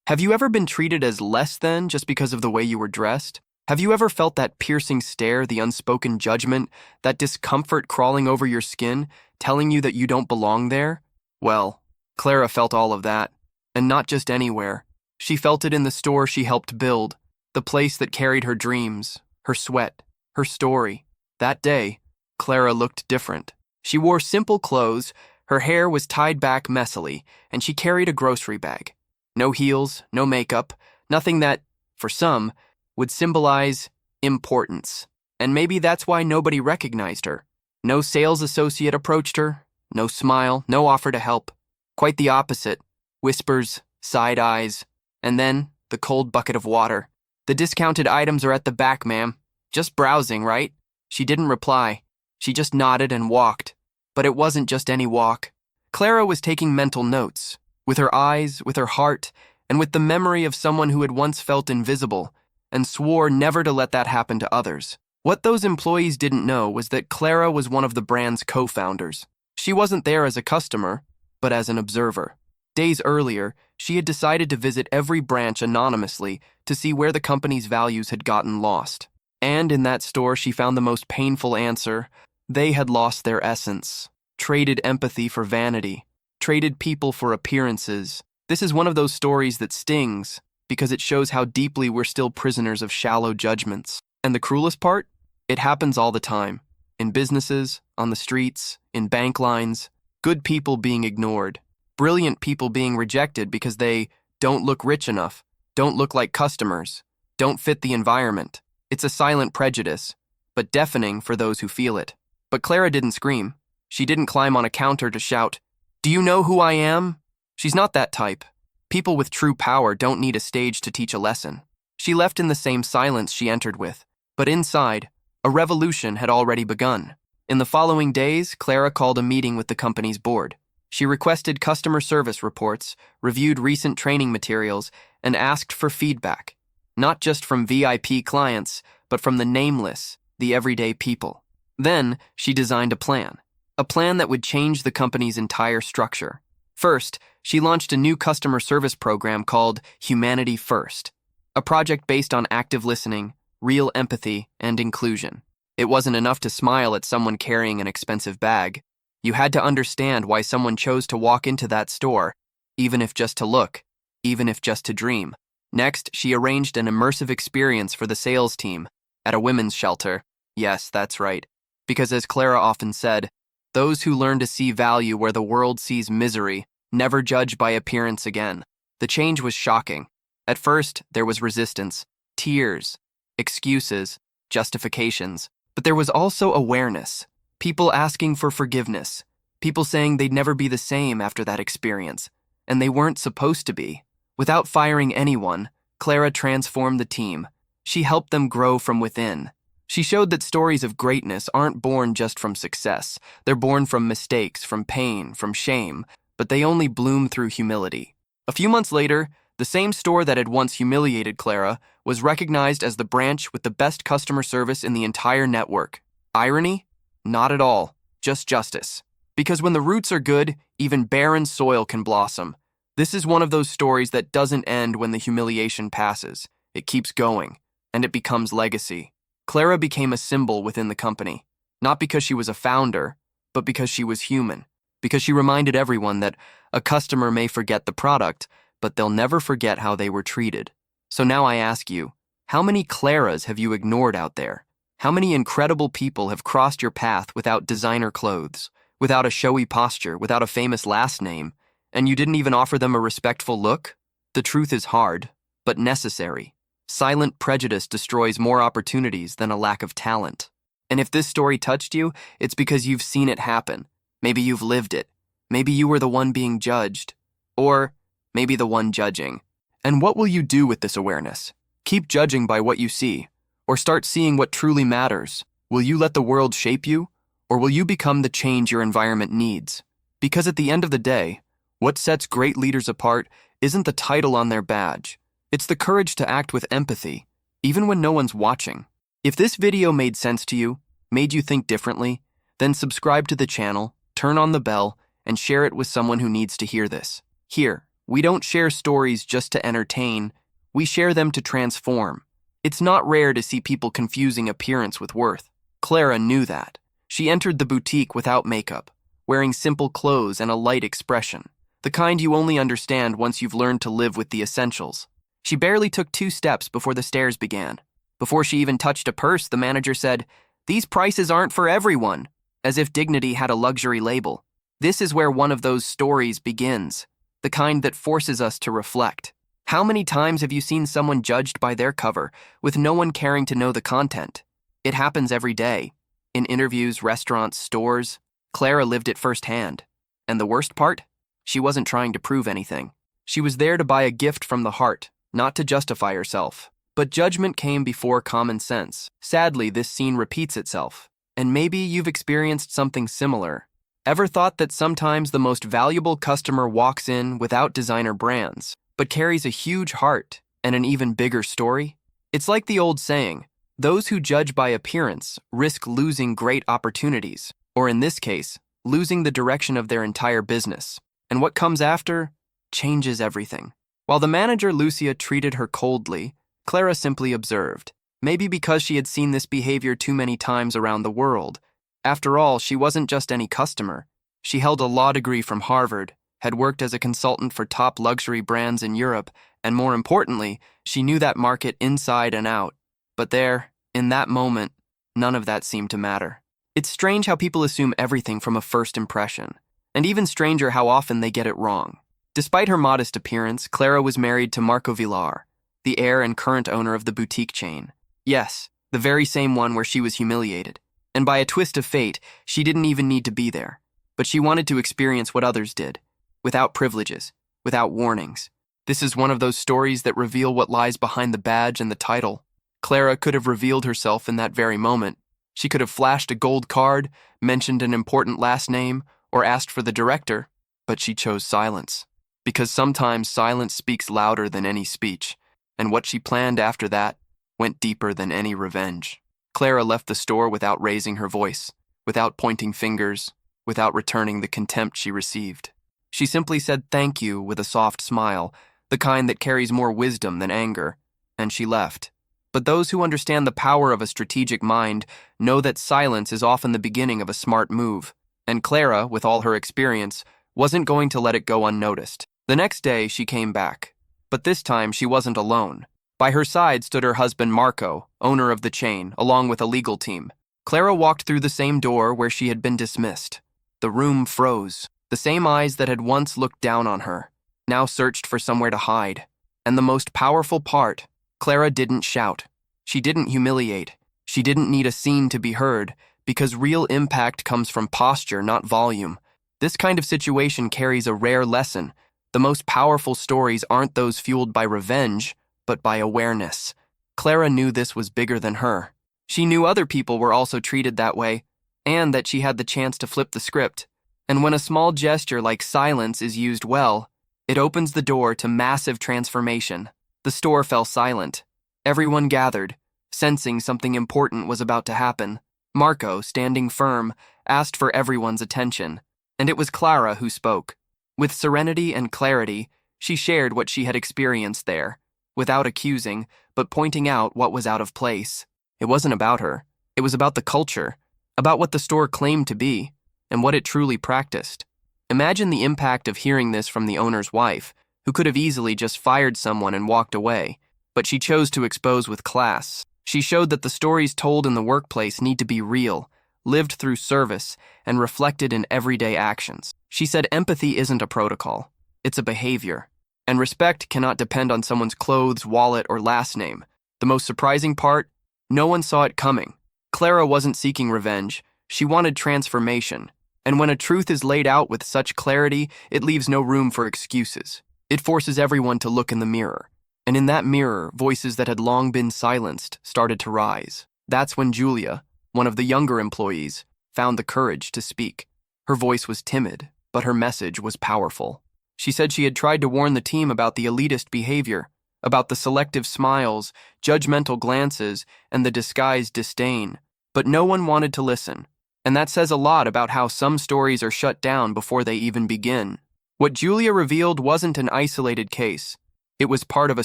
Have you ever been treated as less than just because of the way you were dressed? Have you ever felt that piercing stare, the unspoken judgment, that discomfort crawling over your skin, telling you that you don't belong there? Well, Clara felt all of that, and not just anywhere. She felt it in the store she helped build, the place that carried her dreams, her sweat, her story. That day, Clara looked different. She wore simple clothes, her hair was tied back messily, and she carried a grocery bag. No heels, no makeup, nothing that, for some, would symbolize importance. And maybe that's why nobody recognized her. No sales associate approached her, no smile, no offer to help. Quite the opposite. Whispers, side eyes, and then the cold bucket of water. The discounted items are at the back, ma'am. Just browsing, right? She didn't reply. She just nodded and walked. But it wasn't just any walk. Clara was taking mental notes. With her eyes, with her heart, and with the memory of someone who had once felt invisible, and swore never to let that happen to others. What those employees didn't know was that Clara was one of the brand's co-founders. She wasn't there as a customer, but as an observer. Days earlier, she had decided to visit every branch anonymously to see where the company's values had gotten lost. And in that store, she found the most painful answer. They had lost their essence, traded empathy for vanity, traded people for appearances. This is one of those stories that stings because it shows how deeply we're still prisoners of shallow judgments. And the cruelest part? It happens all the time. In businesses, on the streets, in bank lines, good people being ignored, brilliant people being rejected because they don't look rich enough, don't look like customers, don't fit the environment. It's a silent prejudice, but deafening for those who feel it. But Clara didn't scream. She didn't climb on a counter to shout, "Do you know who I am?" She's not that type. People with true power don't need a stage to teach a lesson. She left in the same silence she entered with, but inside, a revolution had already begun. In the following days, Clara called a meeting with the company's board. She requested customer service reports, reviewed recent training materials, and asked for feedback, not just from VIP clients, but from the nameless, the everyday people. Then, she designed a plan that would change the company's entire structure. First, she launched a new customer service program called Humanity First, a project based on active listening, real empathy, and inclusion. It wasn't enough to smile at someone carrying an expensive bag. You had to understand why someone chose to walk into that store, even if just to look, even if just to dream. Next, she arranged an immersive experience for the sales team at a women's shelter. Yes, that's right. Because as Clara often said, those who learn to see value where the world sees misery never judge by appearance again. The change was shocking. At first, there was resistance, tears, excuses, justifications. But there was also awareness. People asking for forgiveness. People saying they'd never be the same after that experience. And they weren't supposed to be. Without firing anyone, Clara transformed the team. She helped them grow from within. She showed that stories of greatness aren't born just from success. They're born from mistakes, from pain, from shame, but they only bloom through humility. A few months later, the same store that had once humiliated Clara was recognized as the branch with the best customer service in the entire network. Irony? Not at all, just justice. Because when the roots are good, even barren soil can blossom. This is one of those stories that doesn't end when the humiliation passes. It keeps going, and it becomes legacy. Clara became a symbol within the company, not because she was a founder, but because she was human, because she reminded everyone that a customer may forget the product, but they'll never forget how they were treated. So now I ask you, how many Claras have you ignored out there? How many incredible people have crossed your path without designer clothes, without a showy posture, without a famous last name, and you didn't even offer them a respectful look? The truth is hard, but necessary. Silent prejudice destroys more opportunities than a lack of talent. And if this story touched you, it's because you've seen it happen. Maybe you've lived it. Maybe you were the one being judged. Or maybe the one judging. And what will you do with this awareness? Keep judging by what you see, or start seeing what truly matters. Will you let the world shape you, or will you become the change your environment needs? Because at the end of the day, what sets great leaders apart isn't the title on their badge. It's the courage to act with empathy, even when no one's watching. If this video made sense to you, made you think differently, then subscribe to the channel, turn on the bell, and share it with someone who needs to hear this. Here, We don't share stories just to entertain, we share them to transform. It's not rare to see people confusing appearance with worth. Clara knew that. She entered the boutique without makeup, wearing simple clothes and a light expression, the kind you only understand once you've learned to live with the essentials. She barely took 2 steps before the stares began. Before she even touched a purse, the manager said, "These prices aren't for everyone," as if dignity had a luxury label. This is where one of those stories begins, the kind that forces us to reflect. How many times have you seen someone judged by their cover, with no one caring to know the content? It happens every day. In interviews, restaurants, stores. Clara lived it firsthand. And the worst part? She wasn't trying to prove anything. She was there to buy a gift from the heart, not to justify herself. But judgment came before common sense. Sadly, this scene repeats itself. And maybe you've experienced something similar. Ever thought that sometimes the most valuable customer walks in without designer brands, but carries a huge heart and an even bigger story? It's like the old saying, those who judge by appearance risk losing great opportunities, or in this case, losing the direction of their entire business. And what comes after changes everything. While the manager Lucia treated her coldly, Clara simply observed, maybe because she had seen this behavior too many times around the world. After all, she wasn't just any customer. She held a law degree from Harvard, had worked as a consultant for top luxury brands in Europe, and more importantly, she knew that market inside and out. But there, in that moment, none of that seemed to matter. It's strange how people assume everything from a first impression, and even stranger how often they get it wrong. Despite her modest appearance, Clara was married to Marco Villar, the heir and current owner of the boutique chain. Yes, the very same one where she was humiliated. And by a twist of fate, she didn't even need to be there. But she wanted to experience what others did, without privileges, without warnings. This is one of those stories that reveal what lies behind the badge and the title. Clara could have revealed herself in that very moment. She could have flashed a gold card, mentioned an important last name, or asked for the director, but she chose silence. Because sometimes silence speaks louder than any speech. And what she planned after that went deeper than any revenge. Clara left the store without raising her voice, without pointing fingers, without returning the contempt she received. She simply said thank you with a soft smile, the kind that carries more wisdom than anger, and she left. But those who understand the power of a strategic mind know that silence is often the beginning of a smart move, and Clara, with all her experience, wasn't going to let it go unnoticed. The next day, she came back. But this time, she wasn't alone. By her side stood her husband Marco, owner of the chain, along with a legal team. Clara walked through the same door where she had been dismissed. The room froze. The same eyes that had once looked down on her now searched for somewhere to hide. And the most powerful part, Clara didn't shout. She didn't humiliate. She didn't need a scene to be heard, because real impact comes from posture, not volume. This kind of situation carries a rare lesson. The most powerful stories aren't those fueled by revenge, but by awareness. Clara knew this was bigger than her. She knew other people were also treated that way, and that she had the chance to flip the script. And when a small gesture like silence is used well, it opens the door to massive transformation. The store fell silent. Everyone gathered, sensing something important was about to happen. Marco, standing firm, asked for everyone's attention, and it was Clara who spoke. With serenity and clarity, she shared what she had experienced there, without accusing, but pointing out what was out of place. It wasn't about her. It was about the culture, about what the store claimed to be, and what it truly practiced. Imagine the impact of hearing this from the owner's wife, who could have easily just fired someone and walked away, but she chose to expose with class. She showed that the stories told in the workplace need to be real, lived through service, and reflected in everyday actions. She said empathy isn't a protocol, it's a behavior. And respect cannot depend on someone's clothes, wallet, or last name. The most surprising part? No one saw it coming. Clara wasn't seeking revenge. She wanted transformation. And when a truth is laid out with such clarity, it leaves no room for excuses. It forces everyone to look in the mirror. And in that mirror, voices that had long been silenced started to rise. That's when Julia, one of the younger employees, found the courage to speak. Her voice was timid, but her message was powerful. She said she had tried to warn the team about the elitist behavior, about the selective smiles, judgmental glances, and the disguised disdain, but no one wanted to listen. And that says a lot about how some stories are shut down before they even begin. What Julia revealed wasn't an isolated case. It was part of a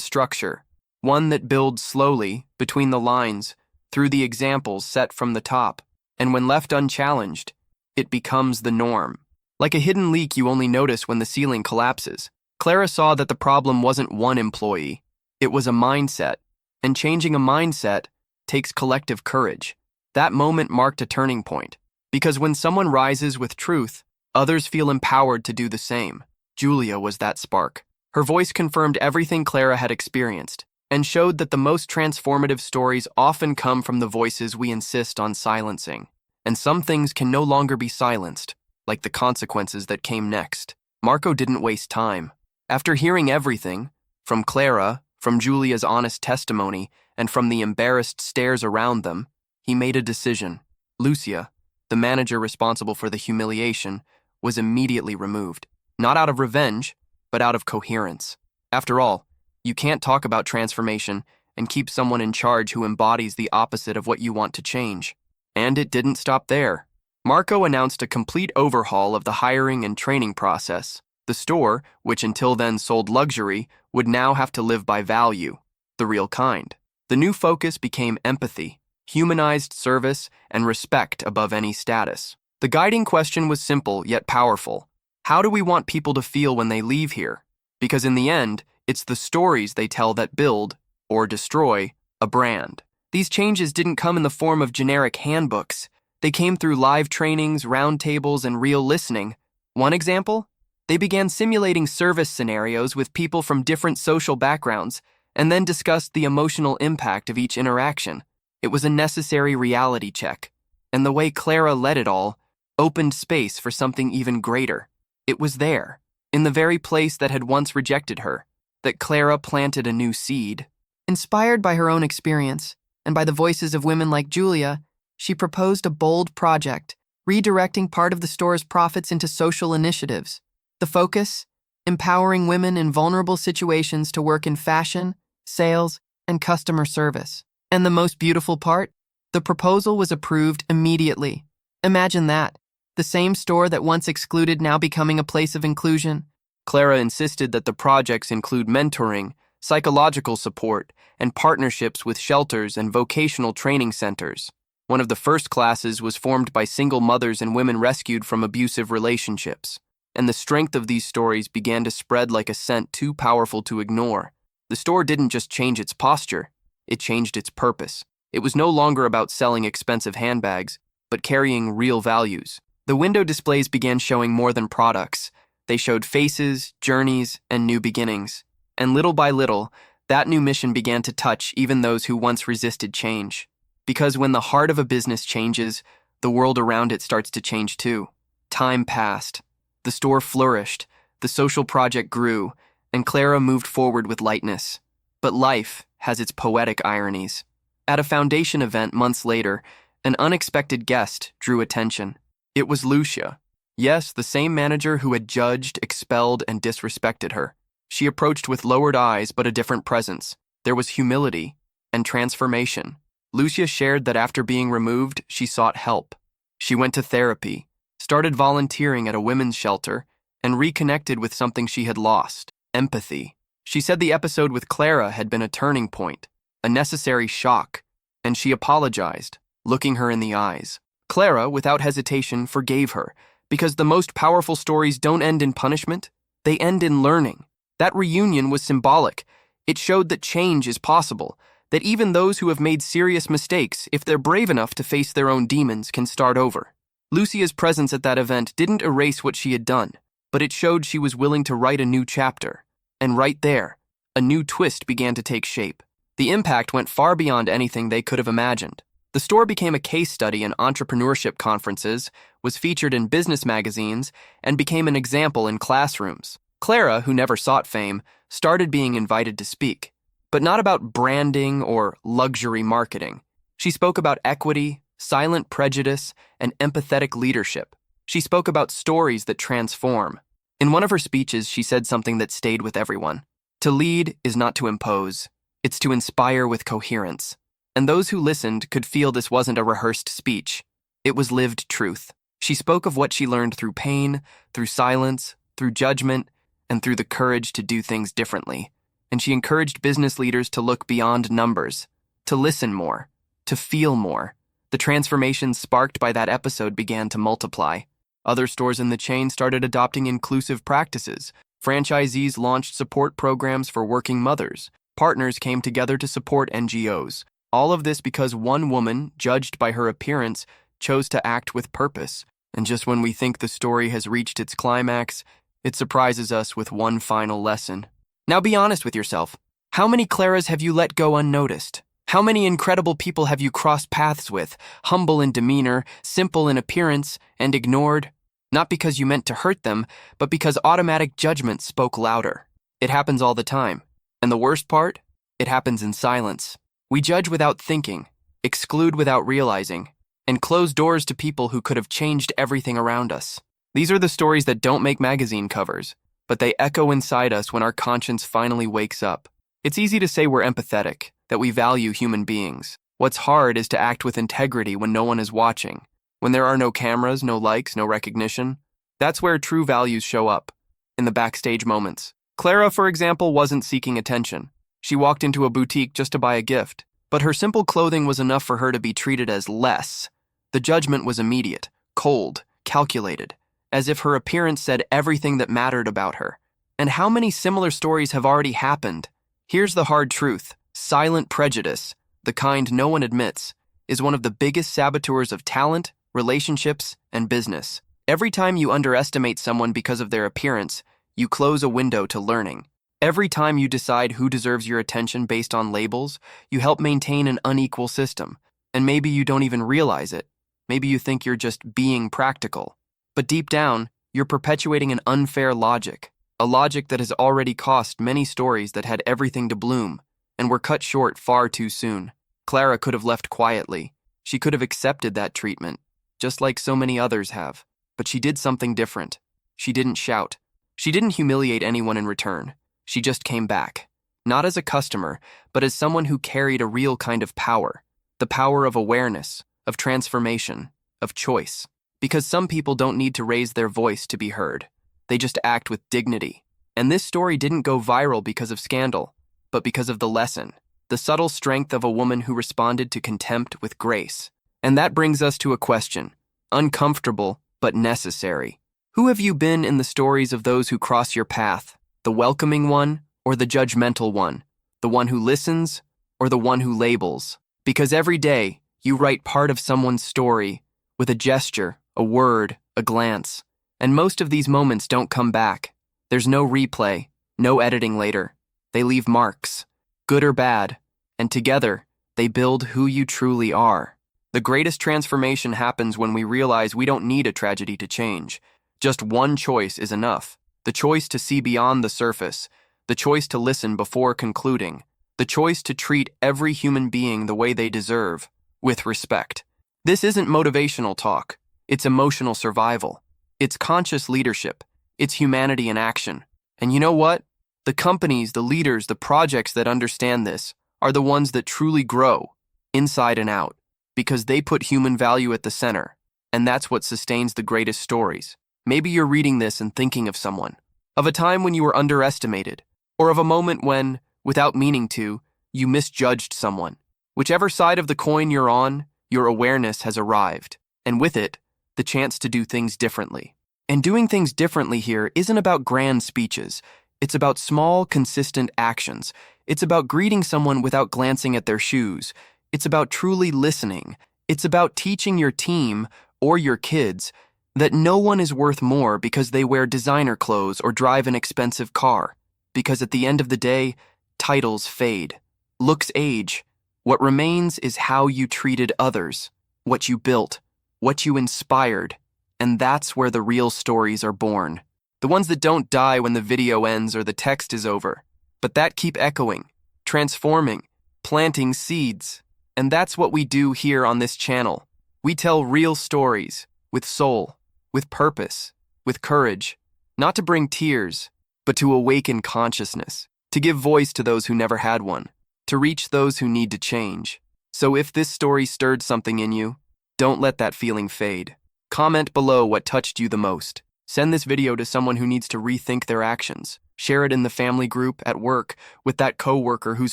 structure, one that builds slowly, between the lines, through the examples set from the top, and when left unchallenged, it becomes the norm. Like a hidden leak you only notice when the ceiling collapses, Clara saw that the problem wasn't one employee. It was a mindset, and changing a mindset takes collective courage. That moment marked a turning point, because when someone rises with truth, others feel empowered to do the same. Julia was that spark. Her voice confirmed everything Clara had experienced, and showed that the most transformative stories often come from the voices we insist on silencing. And some things can no longer be silenced, like the consequences that came next. Marco didn't waste time. After hearing everything, from Clara, from Julia's honest testimony, and from the embarrassed stares around them, he made a decision. Lucia, the manager responsible for the humiliation, was immediately removed. Not out of revenge, but out of coherence. After all, you can't talk about transformation and keep someone in charge who embodies the opposite of what you want to change. And it didn't stop there. Marco announced a complete overhaul of the hiring and training process. The store, which until then sold luxury, would now have to live by value, the real kind. The new focus became empathy, humanized service, and respect above any status. The guiding question was simple yet powerful. How do we want people to feel when they leave here? Because in the end, it's the stories they tell that build, or destroy, a brand. These changes didn't come in the form of generic handbooks. They came through live trainings, roundtables, and real listening. One example? They began simulating service scenarios with people from different social backgrounds, and then discussed the emotional impact of each interaction. It was a necessary reality check. And the way Clara led it all opened space for something even greater. It was there, in the very place that had once rejected her, that Clara planted a new seed. Inspired by her own experience, and by the voices of women like Julia, she proposed a bold project, redirecting part of the store's profits into social initiatives. The focus? Empowering women in vulnerable situations to work in fashion, sales, and customer service. And the most beautiful part? The proposal was approved immediately. Imagine that. The same store that once excluded now becoming a place of inclusion. Clara insisted that the projects include mentoring, psychological support, and partnerships with shelters and vocational training centers. One of the first classes was formed by single mothers and women rescued from abusive relationships. And the strength of these stories began to spread like a scent too powerful to ignore. The store didn't just change its posture, it changed its purpose. It was no longer about selling expensive handbags, but carrying real values. The window displays began showing more than products. They showed faces, journeys, and new beginnings. And little by little, that new mission began to touch even those who once resisted change. Because when the heart of a business changes, the world around it starts to change too. Time passed. The store flourished, the social project grew, and Clara moved forward with lightness. But life has its poetic ironies. At a foundation event months later, an unexpected guest drew attention. It was Lucia. Yes, the same manager who had judged, expelled, and disrespected her. She approached with lowered eyes but a different presence. There was humility and transformation. Lucia shared that after being removed, she sought help. She went to therapy, started volunteering at a women's shelter, and reconnected with something she had lost: empathy. She said the episode with Clara had been a turning point, a necessary shock, and she apologized, looking her in the eyes. Clara, without hesitation, forgave her, because the most powerful stories don't end in punishment, they end in learning. That reunion was symbolic. It showed that change is possible, that even those who have made serious mistakes, if they're brave enough to face their own demons, can start over. Lucia's presence at that event didn't erase what she had done, but it showed she was willing to write a new chapter. And right there, a new twist began to take shape. The impact went far beyond anything they could have imagined. The store became a case study in entrepreneurship conferences, was featured in business magazines, and became an example in classrooms. Clara, who never sought fame, started being invited to speak. But not about branding or luxury marketing. She spoke about equity, silent prejudice, and empathetic leadership. She spoke about stories that transform. In one of her speeches, she said something that stayed with everyone. To lead is not to impose. It's to inspire with coherence. And those who listened could feel this wasn't a rehearsed speech. It was lived truth. She spoke of what she learned through pain, through silence, through judgment, and through the courage to do things differently. And she encouraged business leaders to look beyond numbers, to listen more, to feel more. The transformations sparked by that episode began to multiply. Other stores in the chain started adopting inclusive practices. Franchisees launched support programs for working mothers. Partners came together to support NGOs. All of this because one woman, judged by her appearance, chose to act with purpose. And just when we think the story has reached its climax, it surprises us with one final lesson. Now be honest with yourself. How many Claras have you let go unnoticed? How many incredible people have you crossed paths with, humble in demeanor, simple in appearance, and ignored? Not because you meant to hurt them, but because automatic judgment spoke louder. It happens all the time. And the worst part? It happens in silence. We judge without thinking, exclude without realizing, and close doors to people who could have changed everything around us. These are the stories that don't make magazine covers, but they echo inside us when our conscience finally wakes up. It's easy to say we're empathetic, that we value human beings. What's hard is to act with integrity when no one is watching. When there are no cameras, no likes, no recognition. That's where true values show up, in the backstage moments. Clara, for example, wasn't seeking attention. She walked into a boutique just to buy a gift, but her simple clothing was enough for her to be treated as less. The judgment was immediate, cold, calculated, as if her appearance said everything that mattered about her. And how many similar stories have already happened? Here's the hard truth. Silent prejudice, the kind no one admits, is one of the biggest saboteurs of talent, relationships, and business. Every time you underestimate someone because of their appearance, you close a window to learning. Every time you decide who deserves your attention based on labels, you help maintain an unequal system. And maybe you don't even realize it. Maybe you think you're just being practical. But deep down, you're perpetuating an unfair logic, a logic that has already cost many stories that had everything to bloom, and were cut short far too soon. Clara could have left quietly. She could have accepted that treatment, just like so many others have. But she did something different. She didn't shout. She didn't humiliate anyone in return. She just came back. Not as a customer, but as someone who carried a real kind of power. The power of awareness, of transformation, of choice. Because some people don't need to raise their voice to be heard. They just act with dignity. And this story didn't go viral because of scandal, but because of the lesson. The subtle strength of a woman who responded to contempt with grace. And that brings us to a question. Uncomfortable, but necessary. Who have you been in the stories of those who cross your path? The welcoming one or the judgmental one? The one who listens or the one who labels? Because every day, you write part of someone's story with a gesture, a word, a glance. And most of these moments don't come back. There's no replay, no editing later. They leave marks, good or bad, and together, they build who you truly are. The greatest transformation happens when we realize we don't need a tragedy to change. Just one choice is enough. The choice to see beyond the surface, the choice to listen before concluding, the choice to treat every human being the way they deserve, with respect. This isn't motivational talk. It's emotional survival. It's conscious leadership. It's humanity in action. And you know what? The companies, the leaders, the projects that understand this are the ones that truly grow, inside and out, because they put human value at the center. And that's what sustains the greatest stories. Maybe you're reading this and thinking of someone, of a time when you were underestimated, or of a moment when, without meaning to, you misjudged someone. Whichever side of the coin you're on, your awareness has arrived, and with it, the chance to do things differently. And doing things differently here isn't about grand speeches. It's about small, consistent actions. It's about greeting someone without glancing at their shoes. It's about truly listening. It's about teaching your team, or your kids, that no one is worth more because they wear designer clothes or drive an expensive car. Because at the end of the day, titles fade. Looks age. What remains is how you treated others, what you built, what you inspired, and that's where the real stories are born. The ones that don't die when the video ends or the text is over, but that keep echoing, transforming, planting seeds. And that's what we do here on this channel. We tell real stories, with soul, with purpose, with courage, not to bring tears, but to awaken consciousness, to give voice to those who never had one, to reach those who need to change. So if this story stirred something in you, don't let that feeling fade. Comment below what touched you the most. Send this video to someone who needs to rethink their actions. Share it in the family group, at work, with that coworker who's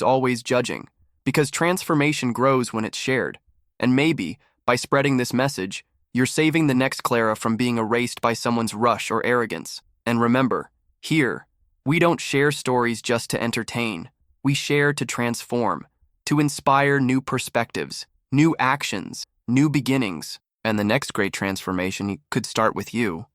always judging. Because transformation grows when it's shared. And maybe, by spreading this message, you're saving the next Clara from being erased by someone's rush or arrogance. And remember, here, we don't share stories just to entertain. We share to transform, to inspire new perspectives, new actions, new beginnings. And the next great transformation could start with you.